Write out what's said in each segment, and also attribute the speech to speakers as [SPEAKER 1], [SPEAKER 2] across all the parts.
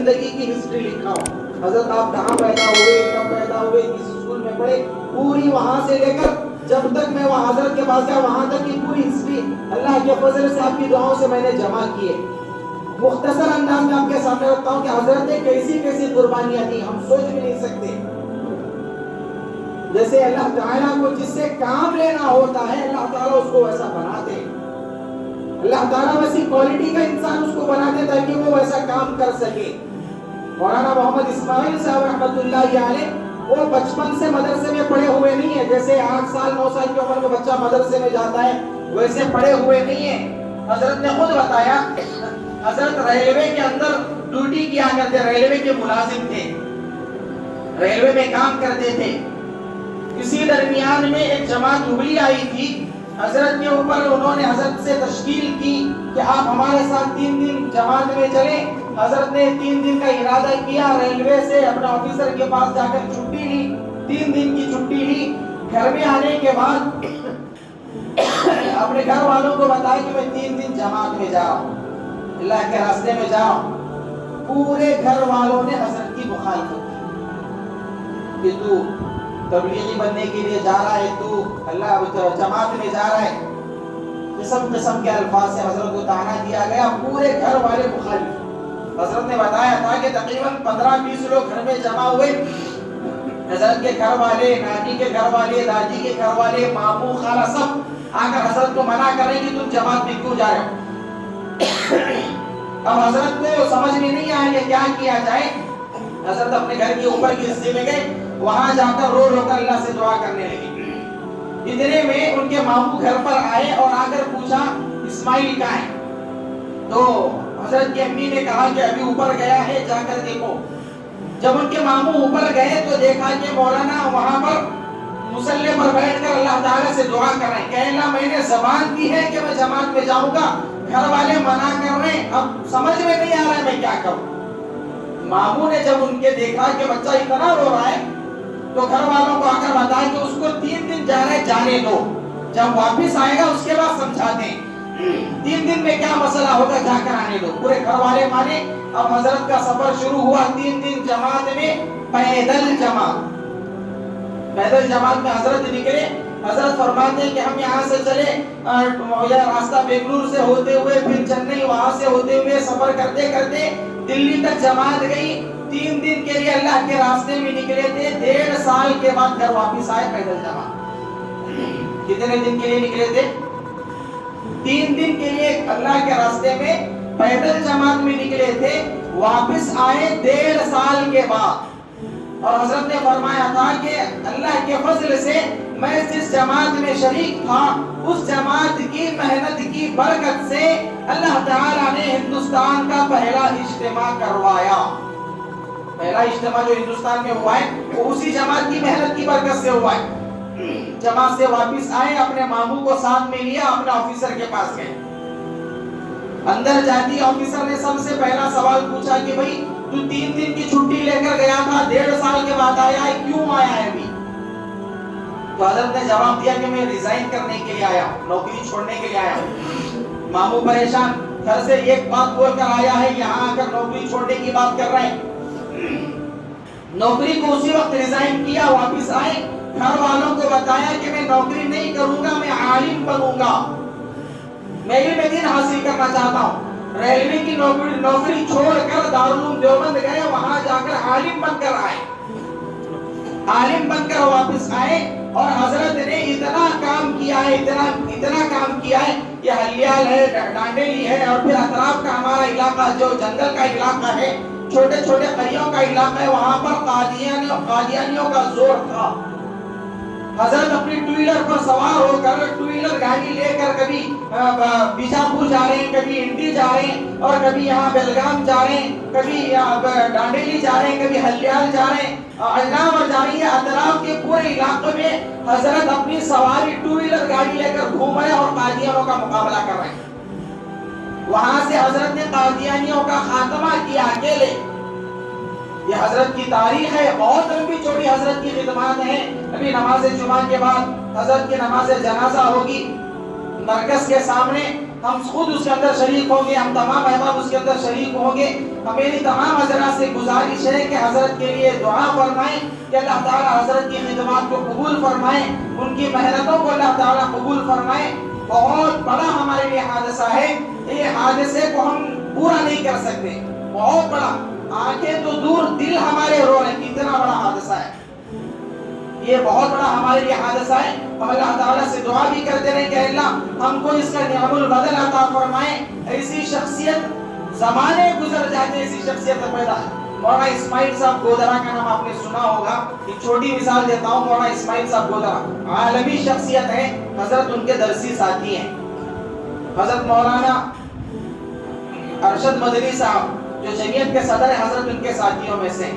[SPEAKER 1] زندگی کی ہسٹری لکھا ہوں. حضرت آپ کہاں پیدا ہوئے, کب پیدا ہوئے, کس اسکول میں پڑھے, پوری وہاں سے لے کر جب تک میں وہاں حضرت کے پاس گیا وہاں تک کی پوری ہسٹری اللہ کے فضل سے آپ کی دعاؤں سے میں نے جمع کی ہے. مختصر انداز میں آپ کے سامنے رکھتا ہوں کہ حضرت نے کیسی کیسی قربانیاں دی ہم سوچ بھی نہیں سکتے. جیسے اللہ تعالیٰ کو جس سے کام لینا ہوتا ہے اللہ تعالیٰ اس کو ویسا بناتے. اللہ تعالیٰ ویسی کوالٹی کا انسان اس کو بناتے تاکہ وہ ویسا کام کر سکے. مولانا محمد اسماعیل صاحب رحمۃ اللہ علیہ وہ بچپن سے مدرسے میں پڑھے ہوئے نہیں ہیں. جیسے 8 سال 9 سال کی عمر میں بچہ مدرسے میں جاتا ہے ویسے پڑھے ہوئے نہیں ہیں. حضرت نے خود بتایا حضرت ریلوے کے اندر ڈیوٹی کیا کرتے, ریلوے کے ملازم تھے, ریلوے میں کام کرتے تھے. اسی درمیان میں ایک جماعت ابلی آئی تھی. حضرت کے اوپر انہوں نے حضرت سے تشکیل کی کہ آپ ہمارے ساتھ 3 دن جماعت میں چلیں. حضرت نے 3 دن کا ارادہ کیا, ریلوے سے اپنے آفیسر کے پاس جا کر چھٹی لی, 3 دن کی چھٹی لی. گھر میں آنے کے بعد اپنے گھر والوں کو بتایا کہ میں 3 دن جماعت میں جا رہا ہوں, اللہ کے راستے میں جا رہا ہوں. پورے گھر والوں نے حضرت کی مخالفت کی کہ تو تبلیغی بننے کے لیے جا رہا ہے, تو اللہ جماعت میں جا رہا ہے. قسم قسم کے الفاظ سے حضرت کو طعنہ دیا گیا. پورے گھر والے مخالف. حضرت نے بتایا تھا کہ تقریباً 15-20 لوگ گھر میں جمع ہوئے. حضرت کے گھر والے, نانی کے گھر والے, دادی کے گھر والے, ماموں, خالہ سب آ کر حضرت کو منع کریں کہ تم جماعت میں کیوں جا رہے ہو. اب حضرت کو سمجھ میں نہیں آیا کہ کیا کیا جائے. حضرت اپنے گھر کے اوپر کے حصے میں گئے, وہاں جا کر رو رو کر اللہ سے دعا کرنے لگے. اتنے میں ان کے ماموں گھر پر آئے اور آ کر پوچھا اسماعیل کہاں ہے. تو حضرت کی امی نے کہا کہ ابھی اوپر گیا ہے, جا کر دیکھو. جب ان کے ماموں اوپر گئے تو دیکھا کہ مولانا وہاں پر مصلی پر بیٹھ کر اللہ تعالیٰ سے دعا کر رہے ہیں کہ اللہ میں نے زبان دی ہے کہ میں جماعت میں جاؤں گا, گھر والے منع کر رہے ہیں, اب سمجھ میں نہیں آ رہا ہے میں کیا کروں. ماموں نے جب ان کے دیکھا کہ بچہ اتنا رو رہا ہے تو گھر والوں کو آ کر بتایا کہ اس کو 3 دن جا رہا ہے, جانے دو, جب واپس آئے گا اس کے بعد سمجھاتے ہیں. 3 دن میں کیا مسئلہ ہوگا, جا کر آنے دو. پورے گھر والے مانے. اب حضرت کا سفر شروع ہوا. 3 دن جماعت میں پیدل جماعت میں حضرت نکلے. حضرت فرماتے ہیں کہ ہم یہاں سے چلے, راستہ بنگلور سے ہوتے ہوئے پھر چنئی, وہاں سے ہوتے ہوئے سفر کرتے کرتے دلی تک جماعت گئی. 3 دن کے لیے اللہ کے راستے میں نکلے تھے. 1.5 سال کے بعد گھر واپس آئے پیدل جماعت. کتنے دن کے لیے نکلے تھے؟ 3 دن کے لیے اللہ کے راستے میں پیدل جماعت میں نکلے تھے. واپس آئے 1.5 سال کے بعد. اور حضرت نے فرمایا تھا کہ اللہ کے فضل سے میں جس جماعت میں شریک تھا اس جماعت کی محنت کی برکت سے اللہ تعالیٰ نے ہندوستان کا پہلا اجتماع کروایا. پہلا اجتماع جو ہندوستان میں ہوا ہے وہ اسی جماعت کی محنت کی برکت سے ہوا ہے. جماعت سے واپس آئے, اپنے ماموں کو ساتھ میں لیا, اپنے آفیسر کے پاس گئے. اندر جاتی آفیسر نے سب سے پہلا سوال پوچھا کہ بھئی تو 3 دن کی چھٹی لے کر گیا تھا, 1.5 سال کے بعد آیا ہے, کیوں آیا ہے ابھی؟ تو حضرت نے جواب دیا کہ میں ریزائن کرنے کے لیے آیا ہوں, نوکری چھوڑنے کے لیے آیا ہوں. ماموں پریشان, گھر سے ایک بات بول کر آیا ہے, یہاں آ کر نوکری چھوڑنے کی بات کر رہے ہیں. نوکری کو اسی وقت ریزائن کیا, واپس آئے, گھر والوں کو بتایا کہ میں نوکری نہیں کروں گا, میں عالم بنوں گا, میں علم دین حاصل کرنا چاہتا ہوں. ریلوے کی نوکری چھوڑ کر دارالعلوم دیوبند گئے, وہاں جا کر عالم بن کر آئے. عالم بن کر واپس آئے اور حضرت نے اتنا کام کیا ہے, اتنا کام کیا ہے. یہ ہلیال ہے, ڈانڈیلی ہے, اور پھر اطراف کا ہمارا علاقہ جو جنگل کا علاقہ ہے, چھوٹے چھوٹے قریوں کا علاقہ ہے, وہاں پر قادیانیوں کا زور تھا. حضرت اپنی ٹو ویلر پر سوار ہو کر, ٹو ویلر گاڑی لے کر کبھی بیجاپور جا رہے ہیں, کبھی انڈی جا رہے ہیں, اور کبھی یہاں بیلگام جا رہے ہیں, کبھی ڈانڈیلی جا رہے ہیں, کبھی ہلیال جا رہے ہیں, اجنام اور جا رہی ہے. اطراف کے پورے علاقے میں حضرت اپنی سواری ٹو ویلر گاڑی لے کر گھوم رہے اور قادیانیوں کا مقابلہ کر رہے ہیں. وہاں سے حضرت نے قادیانیوں کا خاتمہ کیا اکیلے. یہ حضرت کی تاریخ ہے, بہت لمبی چوڑی حضرت کی خدمات ہیں. ابھی نماز جمعہ کے بعد حضرت کی نماز جنازہ ہوگی مرکز کے سامنے. ہم خود اس کے اندر شریک ہوں گے، ہم تمام احباب اس کے اندر شریک ہوں گے۔ میری تمام حضرات سے گزارش ہے کہ حضرت کے لیے دعا فرمائیں کہ اللہ تعالیٰ حضرت کی خدمات کو قبول فرمائیں، ان کی محنتوں کو اللہ تعالیٰ قبول فرمائیں۔ بہت بڑا ہمارے لیے حادثہ ہے، یہ حادثے کو ہم پورا نہیں کر سکتے، بہت بڑا، آنکھیں تو دور دل ہمارے رو رہے ہیں، کتنا بڑا حادثہ ہے یہ، بہت بڑا ہمارے لیے حادثہ ہے۔ ہم اللہ تعالیٰ سے دعا بھی کرتے رہے کہ اللہ ہم کو اس کا نعم البدل عطا فرمائے۔ ایسی شخصیت، زمانے گزر جاتے ایسی شخصیت پیدا ہے۔ مولانا اسماعیل صاحب گودرا کا نام آپ نے سنا ہوگا، ایک چھوٹی مثال دیتا ہوں۔ مولانا اسماعیل صاحب گودرا عالمی شخصیت ہے، حضرت ان کے درسی ساتھی ہیں۔ حضرت مولانا ارشد مدنی صاحب جو جمعیت کے صدر ہیں، حضرت ان کے ساتھیوں میں سے۔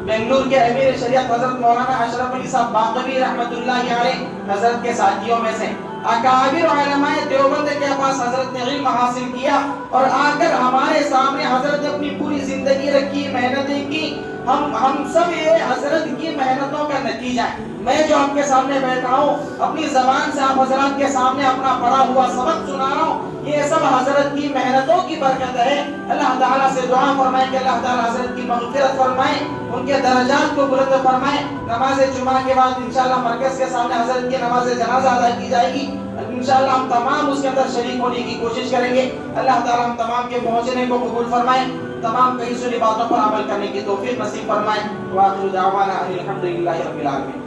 [SPEAKER 1] بنگلور کے امیر شریعت حضرت مولانا اشرف علی صاحب باقوی رحمۃ اللہ علیہ حضرت کے ساتھیوں میں سے۔ اکابر علماء دیوبند کے پاس حضرت نے علم حاصل کیا اور آ کر ہمارے سامنے حضرت نے اپنی پوری زندگی رکھی، محنتیں کی۔ ہم سب یہ حضرت کی محنتوں کا نتیجہ ہے۔ میں جو آپ کے سامنے بیٹھا ہوں، اپنی زبان سے آپ حضرات کے سامنے اپنا پڑھا ہوا سبق سنا رہا ہوں، یہ سب حضرت کی محنتوں کی برکت ہے۔ اللہ تعالیٰ سے دعا فرمائے کہ اللہ تعالیٰ حضرت کی مغفرت فرمائے، ان کے درجات کو بلند فرمائے۔ نماز جمعہ کے بعد انشاءاللہ مرکز کے سامنے حضرت کی نماز جنازہ ادا کی جائے گی، انشاءاللہ ہم تمام اس کے اندر شریک ہونے کی کوشش کریں گے۔ اللہ تعالیٰ ہم تمام کے پہنچنے کو قبول فرمائے، تمام کئی سنی باتوں پر عمل کرنے کی توفیق نصیب فرمائے۔ وآخر دعوانا الحمدللہ رب العالمین۔